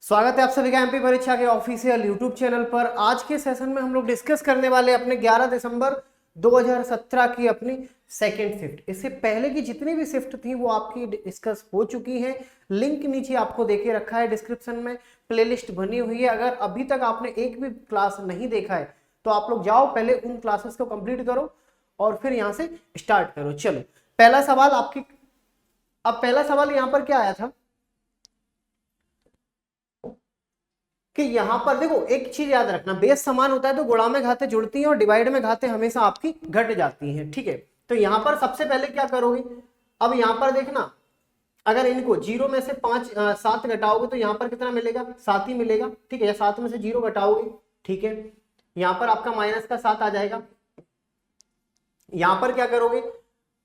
स्वागत है आप सभी का एमपी परीक्षा के ऑफिशियल यूट्यूब चैनल पर। आज के सेशन में हम लोग डिस्कस करने वाले अपने 11 दिसंबर 2017 की अपनी सेकेंड शिफ्ट। इससे पहले की जितनी भी शिफ्ट थी वो आपकी डिस्कस हो चुकी है। लिंक नीचे आपको देके रखा है डिस्क्रिप्शन में, प्लेलिस्ट बनी हुई है। अगर अभी तक आपने एक भी क्लास नहीं देखा है तो आप लोग जाओ, पहले उन क्लासेस को कंप्लीट करो और फिर यहाँ से स्टार्ट करो। चलो पहला सवाल आपकी, अब पहला सवाल यहाँ पर क्या आया था कि यहां पर देखो, एक चीज याद रखना, बेस समान होता है तो गुणा में घातें जुड़ती हैं और डिवाइड में घातें हमेशा आपकी घट जाती हैं। ठीक है, तो यहां पर सबसे पहले क्या करोगे, अब यहां पर देखना, अगर इनको जीरो में से 7 घटाओगे तो यहां पर कितना मिलेगा, 7 ही मिलेगा। ठीक है, या 7 में से 0 घटाओगे, ठीक है, यहां पर आपका माइनस का 7 आ जाएगा। यहां पर क्या करोगे,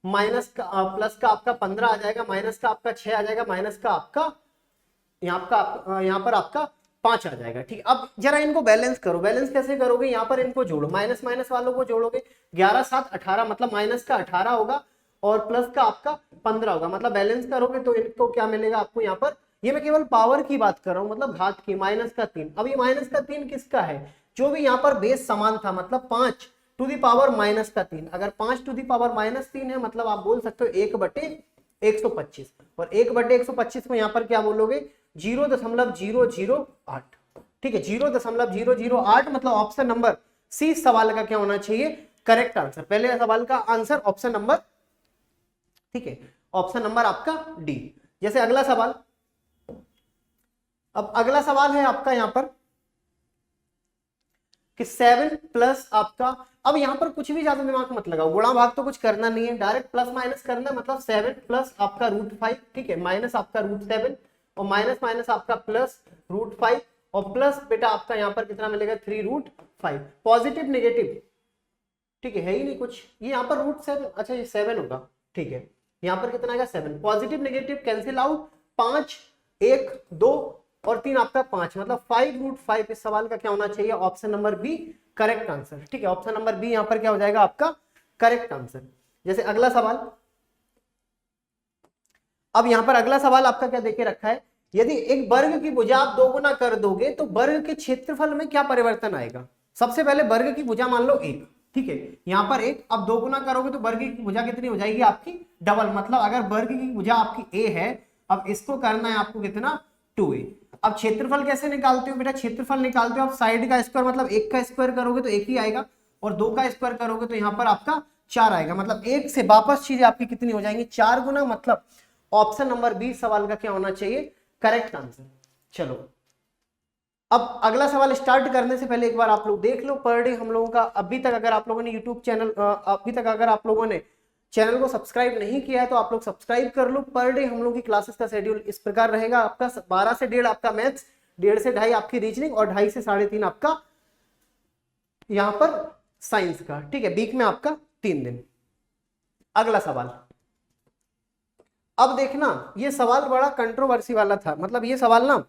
माइनस का प्लस का आपका 15 आ जाएगा, माइनस का आपका 6 आ जाएगा, माइनस का आपका यहाँ पर आपका 5 आ जाएगा। ठीक, अब जरा इनको बैलेंस करो। बैलेंस कैसे करोगे, यहाँ पर इनको जोड़ो, माइनस माइनस वालों को जोड़ोगे, 11 7 18, मतलब माइनस का 18 होगा और प्लस का आपका 15 होगा, मतलब बैलेंस करोगे तो इनको क्या मिलेगा आपको यहाँ पर। ये मैं केवल पावर की बात कर रहा हूँ, मतलब घात की, माइनस का 3। अब ये माइनस का 3 किसका है, जो भी यहाँ पर बेस समान था, मतलब 5 टू दी पावर माइनस का 3। अगर 5 टू दी पावर माइनस 3 है, मतलब आप बोल सकते हो 1/125, और 1/125 को यहाँ पर क्या बोलोगे, 0.008। ठीक है, 0.008, मतलब ऑप्शन नंबर सी सवाल का क्या होना चाहिए, करेक्ट आंसर। पहले सवाल का आंसर ऑप्शन नंबर, ठीक है, ऑप्शन नंबर आपका डी। जैसे अगला सवाल, अब अगला सवाल है आपका यहां पर कि 7 प्लस आपका, अब यहां पर कुछ भी ज्यादा दिमाग मत लगाओ, गुणा भाग तो कुछ करना नहीं है, डायरेक्ट प्लस माइनस करना है। मतलब 7 प्लस आपका √5, ठीक है, माइनस आपका √7 और माइनस माइनस आपका प्लस √5 और प्लस बेटा आपका यहाँ पर कितना मिलेगा, 3√5। पॉजिटिव नेगेटिव, ठीक है ही नहीं कुछ, ये यहाँ पर √7, अच्छा ये 7 होगा, ठीक है, यहाँ पर कितना आएगा 7। पॉजिटिव नेगेटिव कैंसिल आउट, 5 1 2 और 3 आपका 5, मतलब 5√5। इस सवाल का क्या होना चाहिए, option number B correct answer. ठीक है, ऑप्शन नंबर बी यहाँ पर क्या हो जाएगा आपका करेक्ट आंसर। जैसे अगला सवाल, अब यहां पर अगला सवाल आपका क्या देके रखा है, यदि एक वर्ग की भुजा आप 2 गुना कर दोगे तो वर्ग के क्षेत्रफल में क्या परिवर्तन आएगा। सबसे पहले वर्ग की भुजा मान लो 1, ठीक है, यहां पर 1, अब 2 गुना करोगे तो वर्ग की भुजा कितनी हो जाएगी आपकी, डबल। मतलब अगर वर्ग की भुजा आपकी a है, अब इसको करना है आपको कितना, 2a। अब क्षेत्रफल कैसे निकालते हो बेटा, क्षेत्रफल निकालते हो आप साइड का स्क्वायर, मतलब 1 का स्क्वायर करोगे तो 1 ही आएगा, और 2 का स्क्वायर करोगे तो यहाँ पर आपका 4 आएगा, मतलब 1 से वापस चीजें आपकी कितनी हो जाएंगी, 4 गुना। मतलब ऑप्शन नंबर बी सवाल का क्या होना चाहिए, करेक्ट आंसर। चलो अब अगला सवाल स्टार्ट करने से पहले एक बार आप लोग देख लो पर डे हम लोगों का अभी तक, अगर आप लोगों ने यूट्यूब चैनल अभी तक अगर आप लोगों ने चैनल को सब्सक्राइब नहीं किया है तो आप लोग सब्सक्राइब कर लो। पर डे हम लोग की क्लासेस का शेड्यूल इस प्रकार रहेगा, आपका 12 से 1.5 आपका मैथ्स, 1.5 से 2.5 आपकी रीजनिंग और 2.5 से 3.5 आपका यहाँ पर साइंस का। ठीक है, वीक में आपका 3 दिन। अगला सवाल, अब देखना ये सवाल बड़ा कंट्रोवर्सी वाला था, मतलब ये सवाल ना,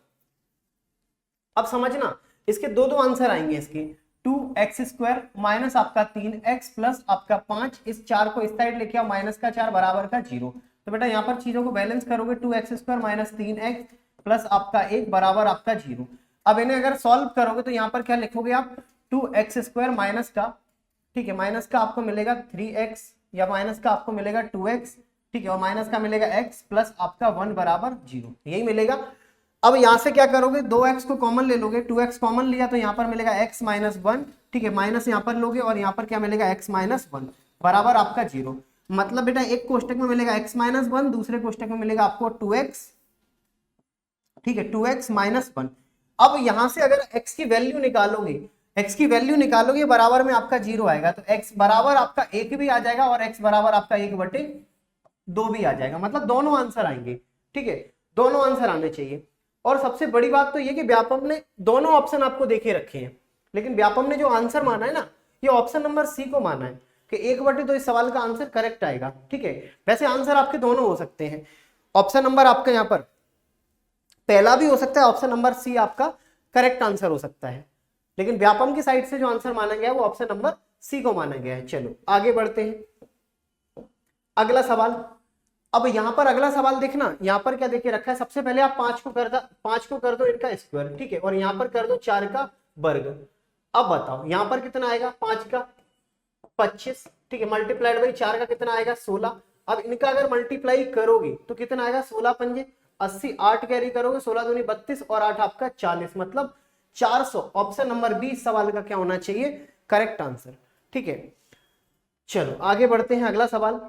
अब समझना, इसके दो आंसर आएंगे इसके, 2x² माइनस आपका 3x प्लस आपका 5, इस 4 को इस साइड लेके आओ, माइनस का 4 बराबर का 0। तो बेटा यहाँ पर चीजों को बैलेंस करोगे, 2x² माइनस 3x प्लस आपका 1 बराबर आपका 0। अब इन्हें अगर सॉल्व करोगे तो यहाँ पर क्या लिखोगे आप, 2x² माइनस का, ठीक है, माइनस का आपको मिलेगा 3x या माइनस का आपको मिलेगा 2x, ठीक है, और माइनस का मिलेगा x प्लस आपका 1 बराबर 0, यही मिलेगा। अब यहां से क्या करोगे, 2x को कॉमन ले लोगे, 2x कॉमन लिया तो यहाँ पर मिलेगा x माइनस 1, ठीक है, माइनस यहाँ पर लोगे और यहाँ पर क्या मिलेगा x माइनस 1 बराबर आपका 0। मतलब बेटा एक कोष्टक में मिलेगा x माइनस 1, दूसरे कोष्टक में मिलेगा आपको 2x, ठीक है, 2x माइनस 1। अब यहां से अगर x की वैल्यू निकालोगे, x की वैल्यू निकालोगे बराबर में आपका 0 आएगा, तो x बराबर आपका 1 भी आ जाएगा और x बराबर आपका 1/2 भी आ जाएगा, मतलब दोनों आंसर आएंगे। ठीक है, दोनों आंसर आने चाहिए। और सबसे बड़ी बात तो ये कि व्यापम ने दोनों ऑप्शन आपको देखे रखे हैं, लेकिन व्यापम ने जो आंसर माना है ना, ये ऑप्शन नंबर सी को माना है कि 1/2 इस सवाल का आंसर करेक्ट आएगा। ठीक है, वैसे आंसर आपके दोनों हो सकते हैं, ऑप्शन नंबर आपका यहाँ पर पहला भी हो सकता है, ऑप्शन नंबर सी आपका करेक्ट आंसर हो सकता है, लेकिन व्यापम की साइड से जो आंसर माना गया है वो ऑप्शन नंबर सी को माना गया है। चलो आगे बढ़ते हैं, अगला सवाल, अब यहाँ पर अगला सवाल देखना, यहाँ पर क्या देके रखा है, सबसे पहले आप 5 को कर दो इनका स्क्वायर, ठीक है, और यहाँ पर कर दो 4 का वर्ग। अब बताओ यहाँ पर कितना आएगा, 5 का 25, ठीक है, मल्टीप्लाइड बाई 4 का कितना आएगा 16। अब इनका अगर मल्टीप्लाई करोगे तो कितना आएगा, 16 पंजे 80, 8 कैरी करोगे, 16 दूनी 32 और 8 आपका 40, मतलब 400। ऑप्शन नंबर बी इस सवाल का क्या होना चाहिए, करेक्ट आंसर। ठीक है, चलो आगे बढ़ते हैं, अगला सवाल।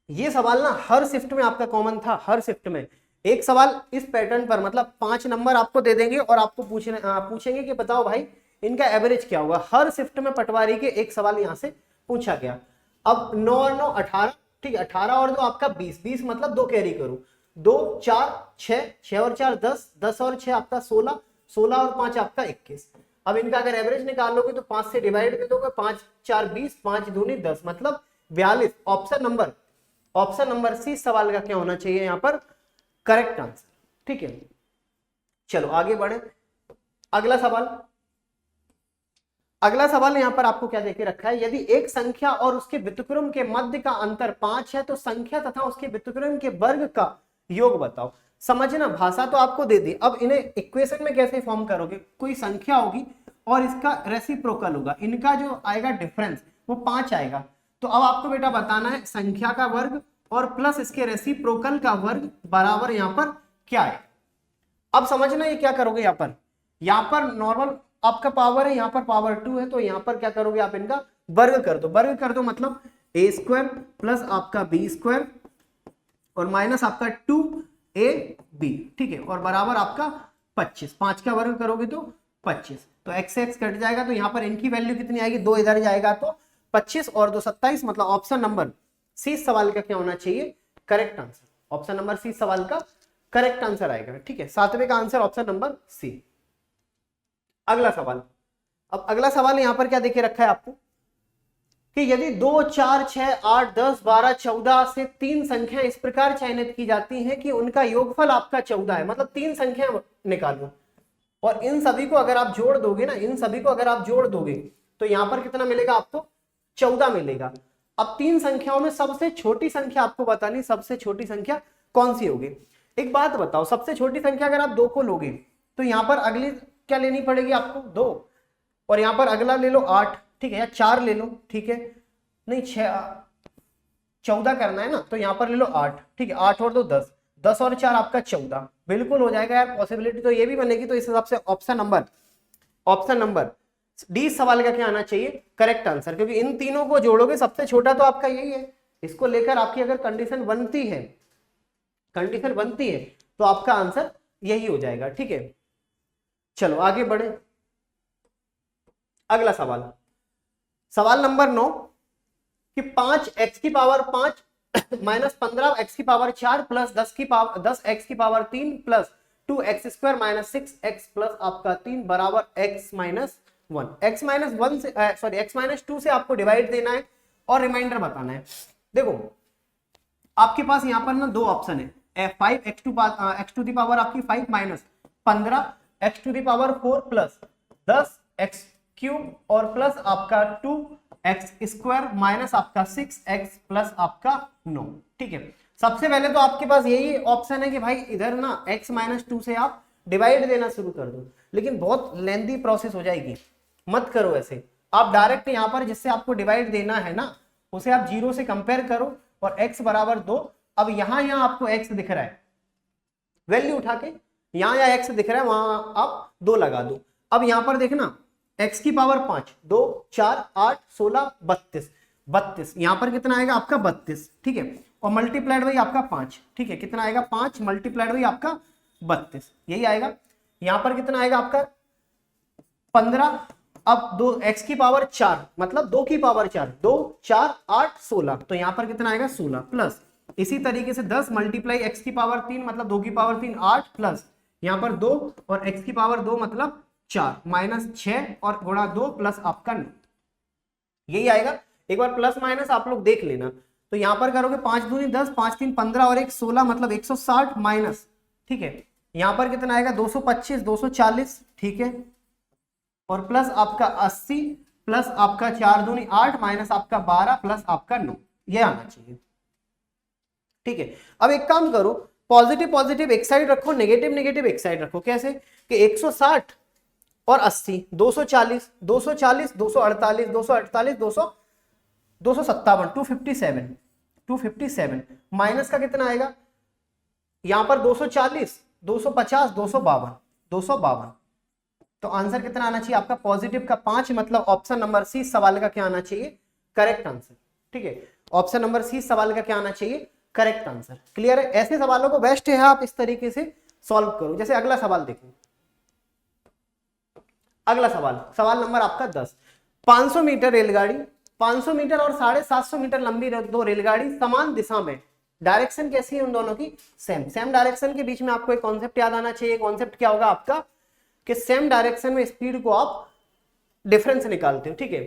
ये सवाल ना हर शिफ्ट में आपका कॉमन था, हर शिफ्ट में एक सवाल इस पैटर्न पर, मतलब 5 नंबर आपको दे देंगे और आपको पूछेंगे कि बताओ भाई इनका एवरेज क्या होगा। हर शिफ्ट में पटवारी के एक सवाल यहाँ से पूछा गया। अब 9 और 9 18, ठीक है, 18 और 2 आपका 20, 20 मतलब 2 कैरी करो, 2 4 6, 6 और 4 10, 10 और 6 आपका 16, 16 और 5 आपका 21। अब इनका अगर एवरेज निकालोगे तो 5 से डिवाइड कर दोगे, 5 4 20, 5 दूनी 10 मतलब 42। ऑप्शन नंबर सी सवाल का क्या होना चाहिए यहाँ पर, करेक्ट आंसर। ठीक है, चलो आगे बढ़े, अगला सवाल। अगला सवाल यहाँ पर आपको क्या देके रखा है, यदि एक संख्या और उसके व्युत्क्रम के मध्य का अंतर 5 है तो संख्या तथा उसके व्युत्क्रम के वर्ग का योग बताओ। समझना, भाषा तो आपको दे दी, अब इन्हें इक्वेशन में कैसे फॉर्म करोगे, कोई संख्या होगी और इसका रेसिप्रोकल होगा, इनका जो आएगा डिफरेंस वो 5 आएगा। तो अब आपको बेटा बताना है संख्या का वर्ग और प्लस इसके रेसिप्रोकल का वर्ग बराबर यहाँ पर क्या है। अब समझना ये क्या करोगे, यहाँ पर नॉर्मल आपका पावर है, यहाँ पर पावर 2 है, तो यहाँ पर क्या करोगे आप, इनका वर्ग कर दो, वर्ग कर दो मतलब a स्क्वायर प्लस आपका b स्क्वायर और माइनस आपका 2ab, ठीक है, और बराबर आपका 25, 5 का वर्ग करोगे तो 25, तो x से x कट जाएगा, तो यहाँ पर इनकी वैल्यू कितनी आएगी, 2 इधर जाएगा तो 25 और 2 27, मतलब ऑप्शन नंबर सी सवाल का क्या होना चाहिए, correct answer. Option number C सवाल का करेक्ट आंसर आएगा। ठीक है, 7वें का आंसर ऑप्शन नंबर सी। अगला सवाल। अब अगला सवाल यहां पर क्या देखे रखा है आपको कि यदि 2 4 6 8 10 12 14 से 3 संख्याएं इस प्रकार चयनित की जाती हैं कि उनका योगफल आपका 14 है, मतलब 3 संख्या निकालो और इन सभी को अगर आप जोड़ दोगे ना, इन सभी को अगर आप जोड़ दोगे तो यहां पर कितना मिलेगा आपको, 14 मिलेगा। अब 3 संख्याओं में सबसे छोटी संख्या आपको बतानी, सबसे छोटी संख्या कौन सी होगी। एक बात बताओ, सबसे छोटी संख्या अगर आप 2 को लोगे तो यहां पर अगली क्या लेनी पड़ेगी आपको, 2, और यहां पर अगला ले लो 8, ठीक है, या 4 ले लो, ठीक है, नहीं 14 करना है ना, तो यहां पर ले लो 8, ठीक है, 8 और 2 10, 10 और 4 आपका 14, बिल्कुल हो जाएगा यार, पॉसिबिलिटी तो ये भी बनेगी। तो इस हिसाब से ऑप्शन नंबर डी सवाल का क्या आना चाहिए, करेक्ट आंसर, क्योंकि इन तीनों को जोड़ोगे सबसे छोटा तो आपका यही है। इसको लेकर आपकी अगर कंडीशन बनती है तो आपका आंसर यही हो जाएगा। ठीक है, चलो आगे बढ़े, अगला सवाल नंबर 9 कि 5x की पावर 5 माइनस 15x की पावर 4 प्लस 10x की power 3 plus 2x square minus 6x plus आपका 3 बराबर x माइनस 1। x माइनस 1 से x माइनस 2 से आपको डिवाइड देना है और रिमाइंडर बताना है। देखो आपके पास यहाँ पर ना 2 ऑप्शन है, 5x टू दी पावर आपकी 5 minus 15x to the power 4 plus 10x cube और प्लस आपका 2x स्क्वायर माइनस आपका 6x प्लस आपका 9। ठीक है, सबसे पहले तो आपके पास यही ऑप्शन है कि भाई इधर ना x माइनस 2 से आप डिवाइड देना शुरू कर दो, लेकिन बहुत लेंथी प्रोसेस हो जाएगी, मत करो ऐसे। आप डायरेक्ट यहाँ पर जिससे आपको डिवाइड देना है ना उसे आप 0 से कंपेयर करो और x बराबर 2। अब यहाँ आपको x दिख रहा है, वैल्यू उठा के यहाँ x दिख रहा है वहां आप 2 लगा दो। अब यहाँ पर देखना x की पावर 5, 2 4 8 16 32, यहाँ पर कितना आएगा आपका 32, ठीक है, और मल्टीप्लाइड बाई आपका 5, ठीक है, कितना आएगा 5 मल्टीप्लाइड बाई आपका 32, यही आएगा। यहाँ पर कितना आएगा आपका 15, अब 2x की पावर 4 मतलब 2 की पावर 4, 2 4 8 16, तो यहाँ पर कितना आएगा 16 प्लस इसी तरीके से 10 मल्टीप्लाई x की पावर 3 मतलब 2 की पावर 3 8 प्लस यहाँ पर 2 और x की पावर 2 मतलब 4 माइनस 6 और गुणा 2 प्लस आपका 9, यही आएगा। एक बार प्लस माइनस आप लोग देख लेना, तो यहाँ पर करोगे 5 दूनी 10, 5 3 15 और 1 16 मतलब 160 माइनस, ठीक है, यहाँ पर कितना आएगा 225 240, ठीक है, और प्लस आपका 80 प्लस आपका 4 दूनी 8 माइनस आपका 12 प्लस आपका 9, ये आना चाहिए। ठीक है। अब एक काम करो, पॉजिटिव पॉजिटिव एक साइड रखो, नेगेटिव नेगेटिव एक साइड रखो। कैसे कि 160 और 80, 240, 240, 248, 248, 200, 257, 257, 257 माइनस का कितना आएगा यहां पर 240, 250, 252, 252। तो आंसर कितना आना चाहिए आपका पॉजिटिव का 5, मतलब ऑप्शन नंबर सी सवाल का क्या आना चाहिए, करेक्ट आंसर। ठीक है, ऑप्शन नंबर सी सवाल का क्या आना चाहिए, करेक्ट आंसर। क्लियर है? ऐसे सवालों को बेस्ट है आप इस तरीके से सॉल्व करो। जैसे अगला सवाल देखो, अगला सवाल, सवाल नंबर आपका 10। 500 मीटर रेलगाड़ी, 500 मीटर और 750 मीटर लंबी दो रेलगाड़ी समान दिशा में, डायरेक्शन कैसी है उन दोनों की, सेम। सेम डायरेक्शन के बीच में आपको एक कॉन्सेप्ट याद आना चाहिए। कॉन्सेप्ट क्या होगा आपका कि सेम डायरेक्शन में स्पीड को आप डिफरेंस निकालते हो। ठीक है,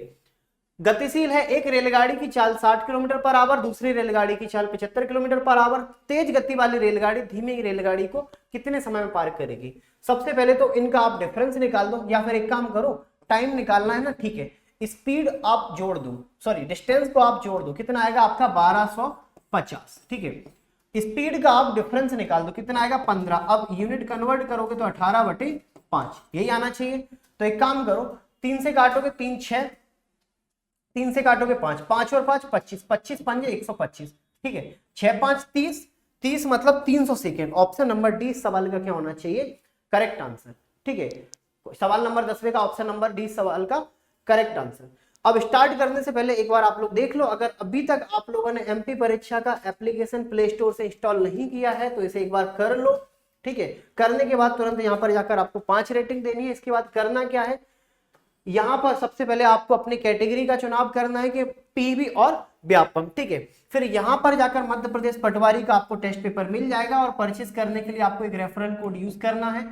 गतिशील है एक रेलगाड़ी की चाल 60 किलोमीटर पर आवर, दूसरी रेलगाड़ी की चाल 75 किलोमीटर पर आवर। तेज गति वाली रेलगाड़ी धीमी रेलगाड़ी को कितने समय में पार करेगी? सबसे पहले तो इनका आप डिफरेंस निकाल दो, या फिर एक काम करो, टाइम निकालना है ना, ठीक है, स्पीड आप जोड़ दो, सॉरी डिस्टेंस को आप जोड़ दो, कितना आएगा आपका 1250। ठीक है, स्पीड का आप डिफरेंस निकाल दो, कितना आएगा 15। अब यूनिट कन्वर्ट करोगे तो 18/5 यही आना चाहिए। तो एक काम करो, 3 से काटोगे 3 6, 3 से काटोगे 5, 5 और 5 25, 25 पंजे 125। ठीक है, 6 5 30, 30 मतलब 300 सेकेंड। ऑप्शन नंबर डी सवाल का क्या होना चाहिए, करेक्ट आंसर। ठीक है, सवाल नंबर 10वें का ऑप्शन नंबर डी सवाल का करेक्ट आंसर। अब स्टार्ट करने से पहले एक बार आप लोग देख लो, अगर अभी तक आप लोगों ने एमपी परीक्षा का एप्लीकेशन प्ले स्टोर से इंस्टॉल नहीं किया है तो इसे एक बार कर लो। ठीक है, करने के बाद तुरंत यहाँ पर जाकर आपको 5 रेटिंग देनी है। इसके बाद करना क्या है, यहां पर सबसे पहले आपको अपनी कैटेगरी का चुनाव करना है कि पीवी और व्यापम। ठीक है, फिर यहां पर जाकर मध्य प्रदेश पटवारी का आपको टेस्ट पेपर मिल जाएगा और परचेज करने के लिए आपको एक रेफरल कोड यूज करना है,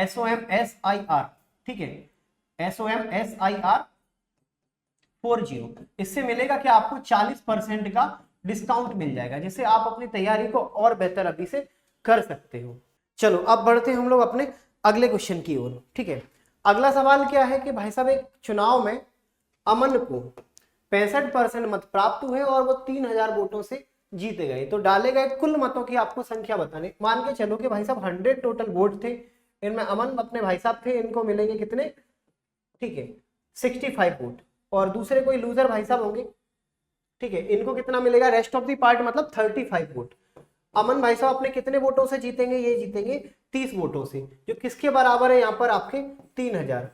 SOMSIR। ठीक है, SOMSIR 40। इससे मिलेगा कि आपको 40% का डिस्काउंट मिल जाएगा, जिससे आप अपनी तैयारी को और बेहतर अभी से कर सकते हो। चलो अब बढ़ते हैं हम लोग अपने अगले क्वेश्चन की ओर। ठीक है, अगला सवाल क्या है कि भाई साहब एक चुनाव में अमन को 65% मत प्राप्त हुए और वो 3000 वोटों से जीते गए। तो डाले गए कुल मतों की आपको संख्या बतानी। मान के चलो कि भाई साहब 100 टोटल वोट थे, इनमें अमन अपने भाई साहब थे, इनको मिलेंगे कितने, ठीक है 65 वोट, और दूसरे कोई लूजर भाई साहब होंगे, ठीक है, इनको कितना मिलेगा, रेस्ट ऑफ दी पार्ट मतलब 35 वोट। अमन भाई साहब अपने कितने वोटों से जीतेंगे, ये जीतेंगे 30 वोटों से, जो किसके बराबर है यहाँ पर आपके 3000।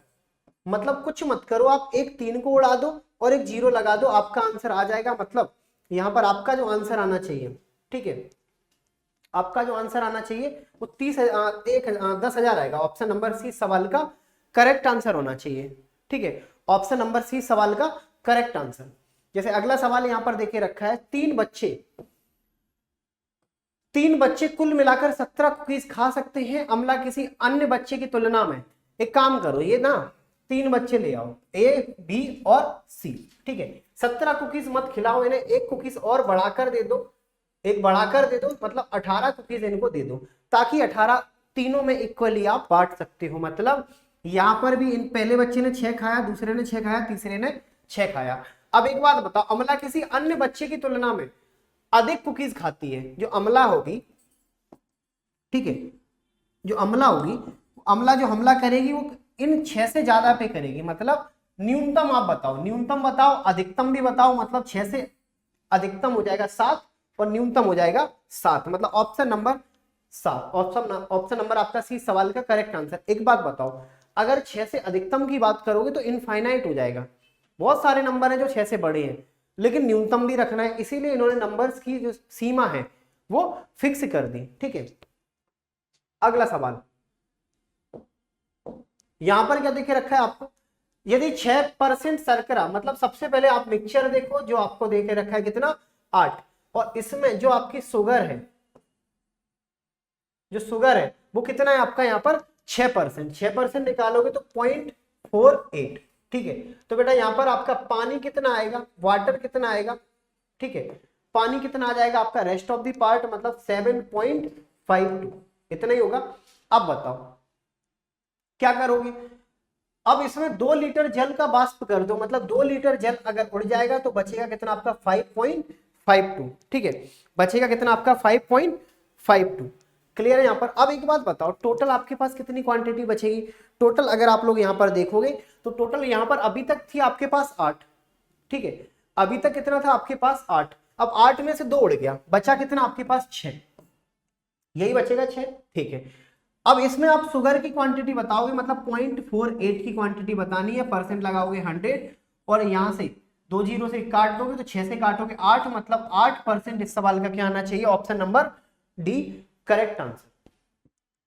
मतलब कुछ मत करो, आप एक 3 को उड़ा दो और एक 0 लगा दो, आपका आंसर आ जाएगा। मतलब यहाँ पर आपका जो आंसर आना चाहिए, ठीक है, आपका जो आंसर आना चाहिए वो 10,000 आएगा। ऑप्शन नंबर सी सवाल का करेक्ट आंसर होना चाहिए। ठीक है, ऑप्शन नंबर सी सवाल का करेक्ट आंसर। जैसे अगला सवाल यहाँ पर देखे रखा है, 3 बच्चे कुल मिलाकर 17 कुकीज खा सकते हैं, अमला किसी अन्य बच्चे की तुलना में। एक काम करो, ये ना 3 बच्चे ले आओ, ए बी और सी। ठीक है, 17 कुकीज मत खिलाओ इन्हें, एक कुकीज और बढ़ाकर दे दो, एक बढ़ाकर दे दो, मतलब 18 कुकीज इनको दे दो, ताकि 18 तीनों में इक्वली आप बांट सकते हो। मतलब यहां पर भी इन पहले बच्चे ने 6 खाया, दूसरे ने 6 खाया, तीसरे ने 6 खाया। अब एक बात बताओ, अमला किसी अन्य बच्चे की तुलना में अधिक कुकीज खाती है, जो अमला होगी, ठीक है, जो अमला होगी, अमला जो हमला करेगी वो इन 6 से ज्यादा पे करेगी। मतलब न्यूनतम आप बताओ, न्यूनतम बताओ, अधिकतम भी बताओ। मतलब 6 से अधिकतम हो जाएगा 7 और न्यूनतम हो जाएगा 7, मतलब ऑप्शन नंबर 7। ऑप्शन नंबर आपका सी सवाल का करेक्ट आंसर। एक बात बताओ, अगर 6 से अधिकतम की बात करोगे तो इनफाइनाइट हो जाएगा, बहुत सारे नंबर हैं जो 6 से बड़े हैं, लेकिन न्यूनतम भी रखना है, इसीलिए इन्होंने नंबर्स की जो सीमा है वो फिक्स कर दी। ठीक है, अगला सवाल यहां पर क्या देखे रखा है आपको, यदि 6% शर्करा, मतलब सबसे पहले आप मिक्सचर देखो जो आपको देखे रखा है कितना 8, और इसमें जो आपकी शुगर है, जो शुगर है वो कितना है आपका यहाँ पर 6%। 6% निकालोगे तो 0.48। ठीक है, तो बेटा यहाँ पर आपका पानी कितना आएगा, वाटर कितना आएगा, ठीक है, पानी कितना आ जाएगा आपका, रेस्ट ऑफ द पार्ट मतलब 7.52, इतना ही होगा। अब बताओ क्या करोगे, अब इसमें 2 लीटर जल का वाष्प कर दो, मतलब 2 लीटर जल अगर उड़ जाएगा तो बचेगा कितना आपका 5.52, ठीक है, बचेगा कितना आपका 5.52। क्लियर है यहाँ पर। अब एक बात बताओ, टोटल आपके पास कितनी क्वांटिटी बचेगी? टोटल अगर आप लोग यहाँ पर देखोगे तो टोटल यहाँ पर अभी तक थी आपके पास 8, ठीक है, अभी तक कितना था आपके पास 8, अब 8 में से 2 उड़ गया, बचा कितना आपके पास 6, यही बचेगा 6, ठीक है। अब इसमें आप शुगर की क्वांटिटी बताओगे, मतलब 0.48 की क्वांटिटी बतानी है, परसेंट लगाओगे 100 और यहां से 2 जीरो से काट दोगे तो 6 से काटोगे 8, मतलब 8% इस सवाल का क्या आना चाहिए? Option number D correct answer.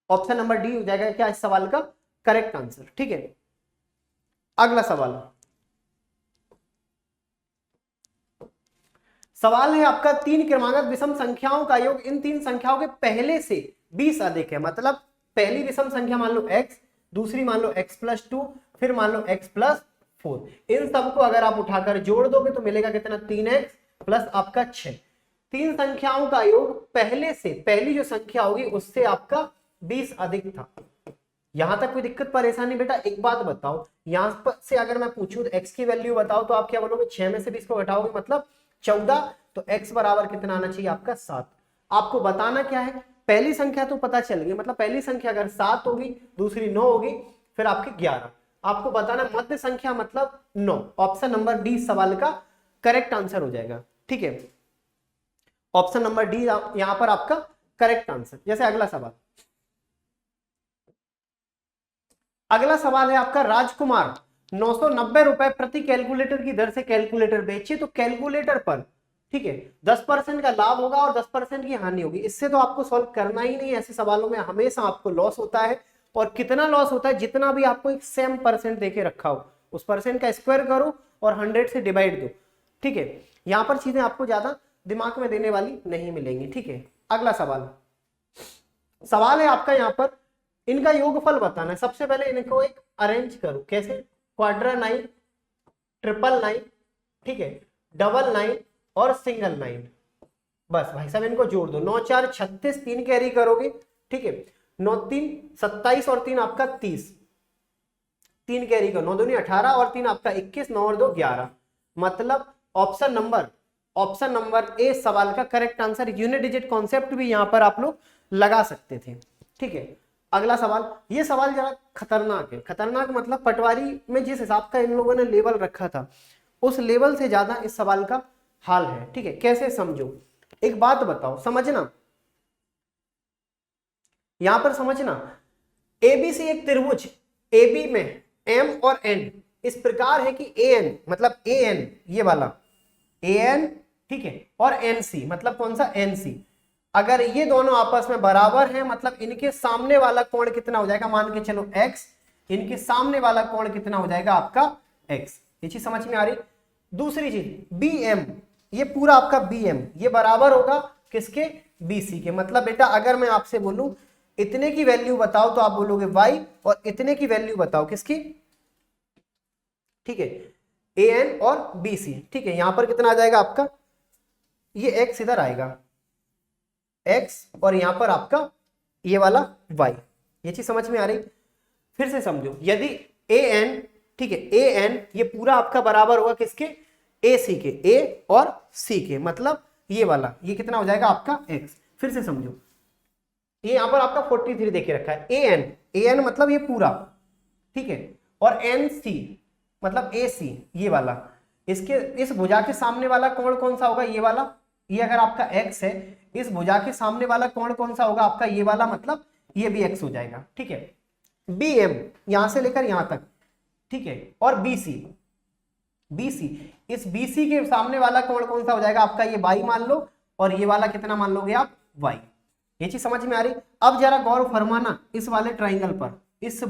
Option number D हो जाएगा क्या इस सवाल का करेक्ट आंसर, ठीक है। अगला सवाल, सवाल है आपका 3 क्रमागत विषम संख्याओं का योग इन 3 संख्याओं के पहले से 20 अधिक है, मतलब पहली विषम संख्या मान लो x, दूसरी मान लो x+2, फिर मान लो x+4, इन सबको अगर आप उठाकर जोड़ दोगे तो मिलेगा कितना? 3x प्लस आपका 6। 3 संख्याओं का योग पहले से, पहली जो संख्या होगी उससे आपका 20 अधिक था। यहां तक कोई दिक्कत परेशानी? बेटा एक बात बताओ, यहां पर से अगर मैं पूछूं तो x की वैल्यू बताओ तो आप क्या बोलोगे? 6 में से 20 को घटाओगे मतलब 14, तो x बराबर कितना आना चाहिए आपका? 7। आपको बताना क्या है? पहली संख्या तो पता चल गई, मतलब पहली संख्या अगर 7 होगी, दूसरी 9 होगी, फिर आपकी 11। आपको बताना मध्य संख्या मतलब 9। ऑप्शन नंबर डी सवाल का करेक्ट आंसर हो जाएगा, ठीक है। ऑप्शन नंबर डी यहां पर आपका करेक्ट आंसर। जैसे अगला सवाल, अगला सवाल है आपका, राजकुमार 990 रुपए प्रति कैलकुलेटर की दर से कैलकुलेटर बेचे तो कैलकुलेटर पर, ठीक है, 10% का लाभ होगा और 10% की हानि होगी। इससे तो आपको सॉल्व करना ही नहीं है, ऐसे सवालों में हमेशा आपको लॉस होता है। और कितना लॉस होता है? जितना भी आपको एक सेम परसेंट देके रखा हो उस परसेंट का स्क्वायर करो और 100 से डिवाइड दो, ठीक है। यहां पर चीजें आपको ज्यादा दिमाग में देने वाली नहीं मिलेंगी, ठीक है। अगला सवाल, सवाल है आपका यहाँ पर, इनका योगफल बताना है। सबसे पहले इनको एक अरेंज करो, कैसे? क्वाड्रा 9, ट्रिपल 9, ठीक है, डबल 9 और सिंगल 9। बस भाई साहब इनको जोड़ दो, 9 4 36, 3 कैरी करोगे, ठीक है, 9 3 27 और 3 आपका 30, 3 कैरी करो, 9 दूनी 18 और 3 आपका 21, 9 और 2 11, मतलब ऑप्शन नंबर ए सवाल का correct answer. Unit digit concept भी यहां पर आप लोग लगा सकते थे, ठीक है। अगला सवाल, ये सवाल जरा खतरनाक है। खतरनाक मतलब पटवारी में जिस हिसाब का इन लोगों ने लेवल रखा था उस लेवल से ज्यादा इस सवाल का हाल है, ठीक है। कैसे समझो, एक बात बताओ, समझना, यहां पर समझना, एबीसी एक त्रिभुज, AB में M और N इस प्रकार है कि AN मतलब AN ये वाला AN, ठीक है, और NC मतलब कौन सा? NC। अगर ये दोनों आपस में बराबर हैं मतलब इनके सामने वाला कोण कितना हो जाएगा? मान के चलो x, इनके सामने वाला कोण कितना हो जाएगा आपका? x। ये चीज समझ में आ रही? दूसरी चीज BM, ये पूरा आपका BM ये बराबर होगा किसके? BC के। मतलब बेटा अगर मैं आपसे बोलूं इतने की वैल्यू बताओ तो आप बोलोगे y, और इतने की वैल्यू बताओ किसकी? ठीक है, AN और BC, ठीक है। यहां पर कितना आ जाएगा आपका? ये x इधर आएगा x और यहां पर आपका ये वाला y। ये चीज समझ में आ रही? फिर से समझो, यदि AN, ठीक है, AN ये पूरा आपका बराबर होगा किसके? AC के, A और C के, मतलब ये वाला, ये कितना हो जाएगा आपका? x। फिर से समझो, ये यहां पर आपका 43 देके रखा है, AN मतलब ये पूरा, ठीक है, और NC मतलब AC ये वाला, इसके इस भुजा के सामने वाला कोण कौन सा होगा? ये वाला। ये अगर आपका x है, इस भुजा के सामने वाला कोण कौन सा होगा आपका? ये वाला, मतलब ये भी x हो जाएगा, ठीक है। BM यहां से लेकर यहां तक, ठीक है, और BC इस BC के सामने वाला कोण कौन सा हो जाएगा आपका? ये y मान लो, और ये वाला कितना मान लोगे आप? y। ये चीज समझ में आ रही? अब जरा गौर फरमाना इस वाले ट्राइंगल पर, इस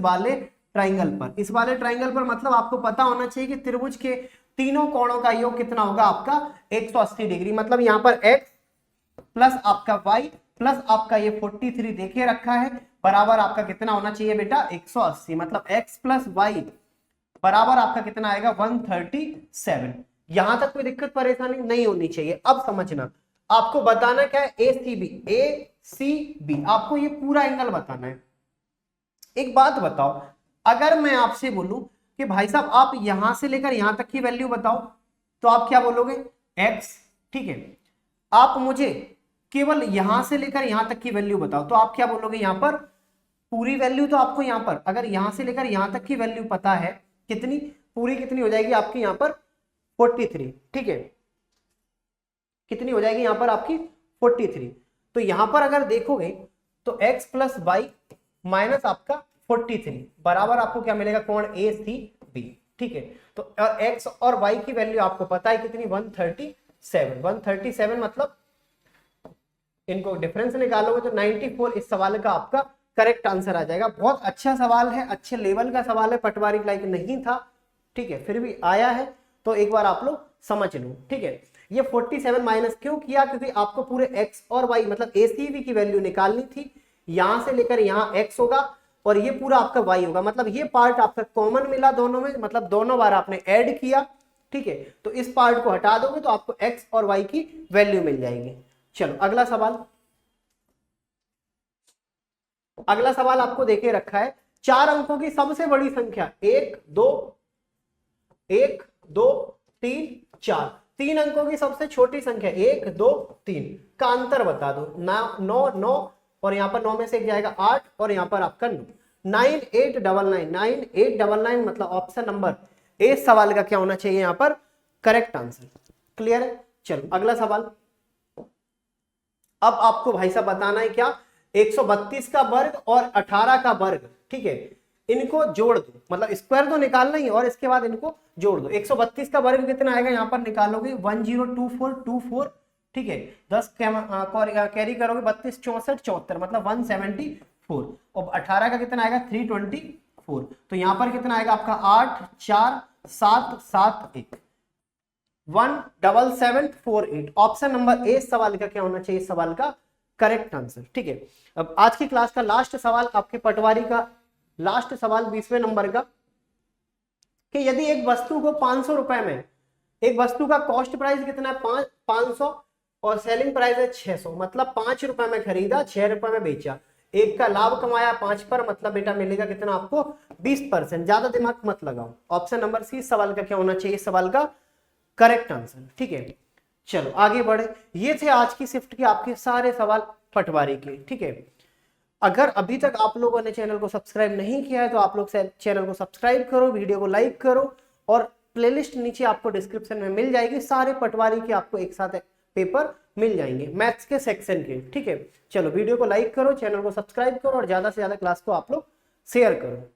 वाले ट्राइंगल पर मतलब आपको पता होना चाहिए कि त्रिभुज के तीनों कोणों का योग कितना होगा आपका? 180 डिग्री। मतलब यहां पर x प्लस आपका y प्लस आपका ये 43 देखे रखा है, बराबर आपका कितना होना चाहिए बेटा? 180। मतलब x प्लस y बराबर आपका कितना आएगा? 137। यहां तक कोई दिक्कत परेशानी नहीं होनी चाहिए। अब समझना, आपको बताना क्या है? ACB आपको ये पूरा एंगल बताना है। एक बात बताओ, अगर मैं आपसे बोलूं कि भाई साहब आप यहां से लेकर यहां तक की वैल्यू बताओ, तो आप क्या बोलोगे? x, ठीक है, आप मुझे केवल यहां से लेकर यहां तक की वैल्यू बताओ। तो आप क्या बोलोगे यहां पर पूरी वैल्यू, तो आपको यहां पर अगर यहां से लेकर यहां तक की वैल्यू पता है कितनी, पूरी कितनी हो जाएगी आपकी यहां पर 43, ठीक है, कितनी हो जाएगी यहां पर आपकी 43। तो यहां पर अगर देखोगे तो x प्लस वाई माइनस आपका 43 बराबर आपको क्या मिलेगा, कोण ए सी बी, ठीक है। तो x और y की वैल्यू आपको पता है कितनी, 137 मतलब इनको डिफरेंस निकालोगे तो 94, इस सवाल का आपका करेक्ट आंसर आ जाएगा। बहुत अच्छा सवाल है, अच्छे लेवल का सवाल है, पटवारी लाइक नहीं था, ठीक है, फिर भी आया है, तो एक बार आप लोग समझ लो, ठीक है। ये 47 माइनस क्यों किया, क्योंकि आपको पूरे x और y मतलब a c b की वैल्यू निकालनी थी। यहां से लेकर यहां x होगा और ये पूरा आपका y होगा, मतलब ये पार्ट आपका कॉमन मिला दोनों में, मतलब दोनों बार आपने ऐड किया, ठीक है। तो इस पार्ट को हटा दोगे तो आपको x और y की वैल्यू मिल जाएगी। चलो अगला सवाल, अगला सवाल आपको देके रखा है 4 अंकों की सबसे बड़ी संख्या 1 2 3 4, 3 अंकों की सबसे छोटी संख्या 1 2 3 का अंतर बता दो। 9 9 और यहाँ पर 9 में से एक जाएगा 8 और यहाँ पर आपका 9, 9899 मतलब ऑप्शन नंबर ए सवाल का क्या होना चाहिए यहाँ पर करेक्ट आंसर। क्लियर है। चलो अगला सवाल, अब आपको भाई साहब बताना है क्या, 132 का वर्ग और 18 का वर्ग, ठीक है, इनको जोड़ दो, मतलब स्क्वायर तो निकालना ही और इसके बाद इनको जोड़ दो। 132 का वर्ग कितना आएगा, यहां पर निकालोगे 102424, ठीक है, 10 कैरी करोगे 32 64 74 मतलब 174, और 18 का कितना आएगा 324, तो यहां पर कितना आएगा आपका 8 4 7 7 1 17748। ऑप्शन नंबर ए सवाल का क्या होना चाहिए, सवाल का करेक्ट आंसर, ठीक है। अब आज की क्लास का लास्ट सवाल, आपके पटवारी का लास्ट सवाल 20वें नंबर का, कि यदि एक वस्तु को 500 रुपए में, एक वस्तु का कॉस्ट प्राइस कितना है 500 और सेलिंग प्राइस है 600, मतलब 5 रुपए में खरीदा 6 रुपए में बेचा, एक का लाभ कमाया 5 पर, मतलब बेटा मिलेगा कितना आपको 20%। ज्यादा दिमाग मत लगाओ। ऑप्शन नंबर सी सवाल का क्या होना चाहिए, सवाल का करेक्ट आंसर, ठीक है। चलो आगे बढ़े, ये थे आज की शिफ्ट के आपके सारे सवाल पटवारी के, ठीक है। अगर अभी तक आप लोगों ने चैनल को सब्सक्राइब नहीं किया है तो आप लोग चैनल को सब्सक्राइब करो, वीडियो को लाइक करो, और प्लेलिस्ट नीचे आपको डिस्क्रिप्शन में मिल जाएगी, सारे पटवारी के आपको एक साथ पेपर मिल जाएंगे मैथ्स के सेक्शन के, ठीक है। चलो वीडियो को लाइक करो, चैनल को सब्सक्राइब करो और ज्यादा से ज्यादा क्लास को आप लोग शेयर करो।